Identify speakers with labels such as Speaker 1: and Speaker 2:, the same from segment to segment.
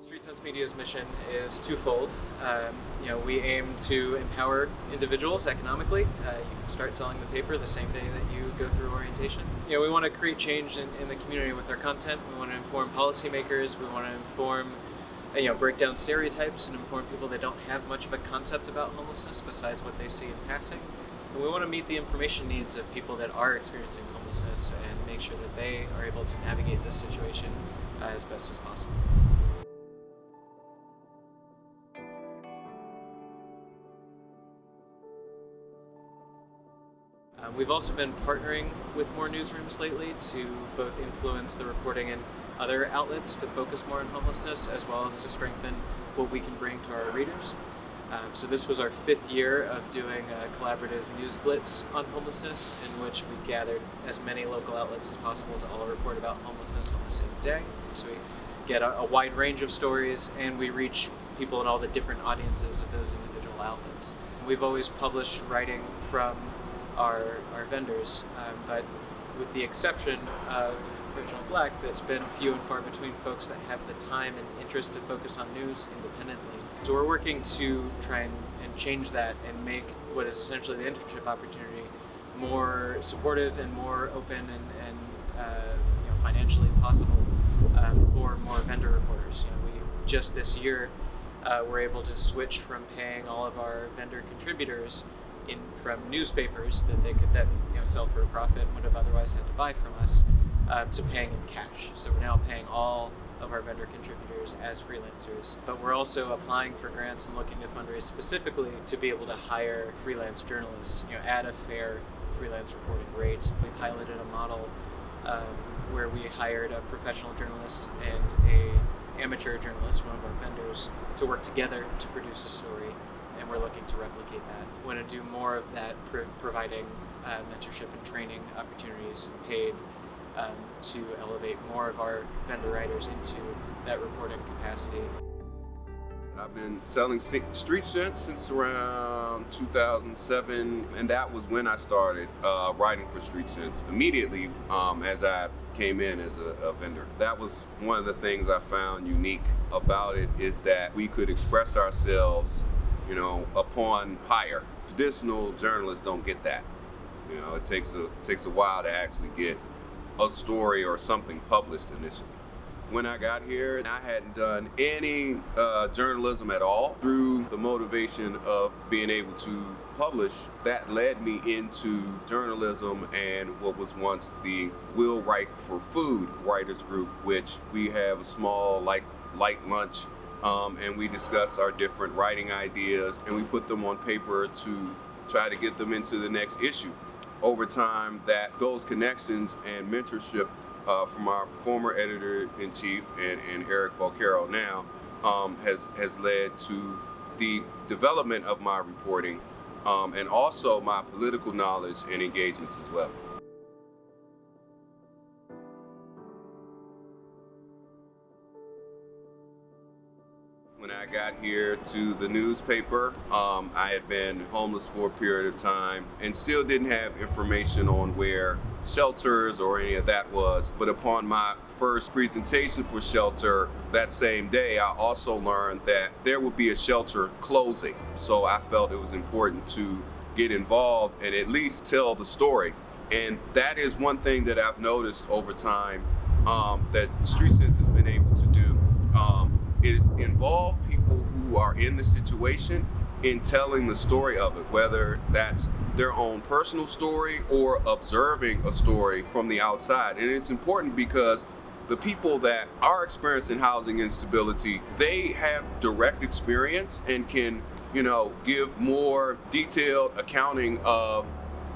Speaker 1: Street Sense Media's mission is twofold. We aim to empower individuals economically. You can start selling the paper the same day that you go through orientation. We want to create change in the community with our content. We want to inform policymakers. We want to inform, break down stereotypes and inform people that don't have much of a concept about homelessness besides what they see in passing. And we want to meet the information needs of people that are experiencing homelessness and make sure that they are able to navigate this situation as best as possible. We've also been partnering with more newsrooms lately to both influence the reporting in other outlets to focus more on homelessness, as well as to strengthen what we can bring to our readers. So this was our 5th year of doing a collaborative news blitz on homelessness, in which we gathered as many local outlets as possible to all report about homelessness on the same day. So we get a wide range of stories, and we reach people in all the different audiences of those individual outlets. We've always published writing from our vendors, but with the exception of Original Black, that's been few and far between folks that have the time and interest to focus on news independently. So we're working to try and change that and make what is essentially the internship opportunity more supportive and more open and financially possible for more vendor reporters. We just this year were able to switch from paying all of our vendor contributors from newspapers that they could then sell for a profit and would have otherwise had to buy from us, to paying in cash. So we're now paying all of our vendor contributors as freelancers, but we're also applying for grants and looking to fundraise specifically to be able to hire freelance journalists at a fair freelance reporting rate. We piloted a model where we hired a professional journalist and a amateur journalist, one of our vendors, to work together to produce a story, and we're looking to replicate that. We want to do more of that, providing mentorship and training opportunities and paid to elevate more of our vendor writers into that reporting capacity.
Speaker 2: I've been selling Street Sense since around 2007, and that was when I started writing for Street Sense immediately as I came in as a vendor. That was one of the things I found unique about it, is that we could express ourselves upon hire. Traditional journalists don't get that. It takes a while to actually get a story or something published initially. When I got here, I hadn't done any journalism at all. Through the motivation of being able to publish, that led me into journalism and what was once the Will Write for Food Writers Group, which we have a small light lunch, and we discuss our different writing ideas, and we put them on paper to try to get them into the next issue. Over time, those connections and mentorship from our former editor-in-chief and Eric Falcaro now has led to the development of my reporting and also my political knowledge and engagements as well. When I got here to the newspaper, I had been homeless for a period of time and still didn't have information on where shelters or any of that was. But upon my first presentation for shelter that same day, I also learned that there would be a shelter closing. So I felt it was important to get involved and at least tell the story. And that is one thing that I've noticed over time that Street Sense has been able to do. Is involve people who are in the situation in telling the story of it, whether that's their own personal story or observing a story from the outside. And it's important because the people that are experiencing housing instability, they have direct experience and can, give more detailed accounting of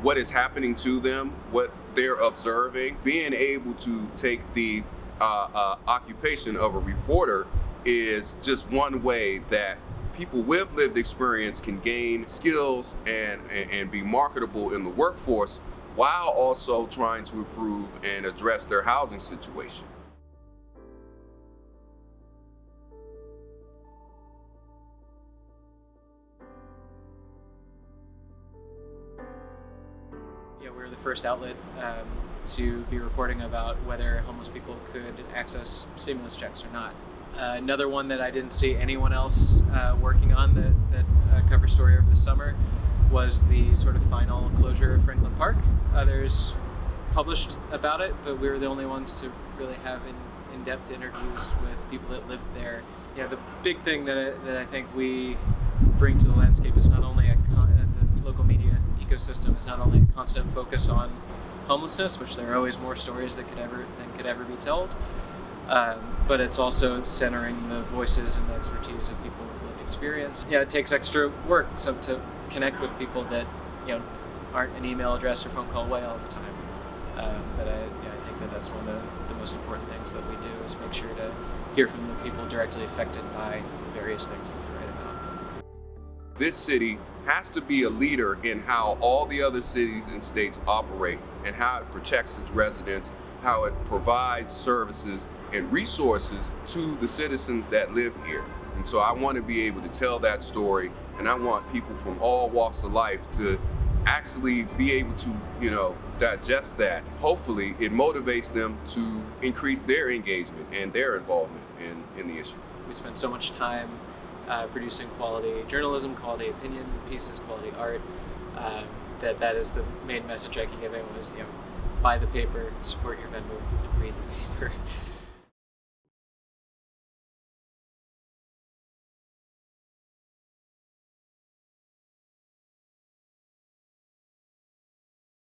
Speaker 2: what is happening to them, what they're observing. Being able to take the occupation of a reporter is just one way that people with lived experience can gain skills and be marketable in the workforce while also trying to improve and address their housing situation.
Speaker 1: We're the first outlet to be reporting about whether homeless people could access stimulus checks or not. Another one that I didn't see anyone else working on that cover story over the summer was the sort of final closure of Franklin Park. Others published about it, but we were the only ones to really have in-depth interviews with people that lived there. The big thing that I think we bring to the landscape is not only the local media ecosystem is not only a constant focus on homelessness, which there are always more stories that could ever be told, but it's also centering the voices and the expertise of people with lived experience. It takes extra work to connect with people that aren't an email address or phone call away all the time. But I think that's one of the most important things that we do is make sure to hear from the people directly affected by the various things that we write about.
Speaker 2: This city has to be a leader in how all the other cities and states operate and how it protects its residents, how it provides services and resources to the citizens that live here. And so I want to be able to tell that story, and I want people from all walks of life to actually be able to, digest that. Hopefully it motivates them to increase their engagement and their involvement in the issue.
Speaker 1: We spend so much time producing quality journalism, quality opinion pieces, quality art, that is the main message I can give anyone is, buy the paper, support your vendor, and read the paper.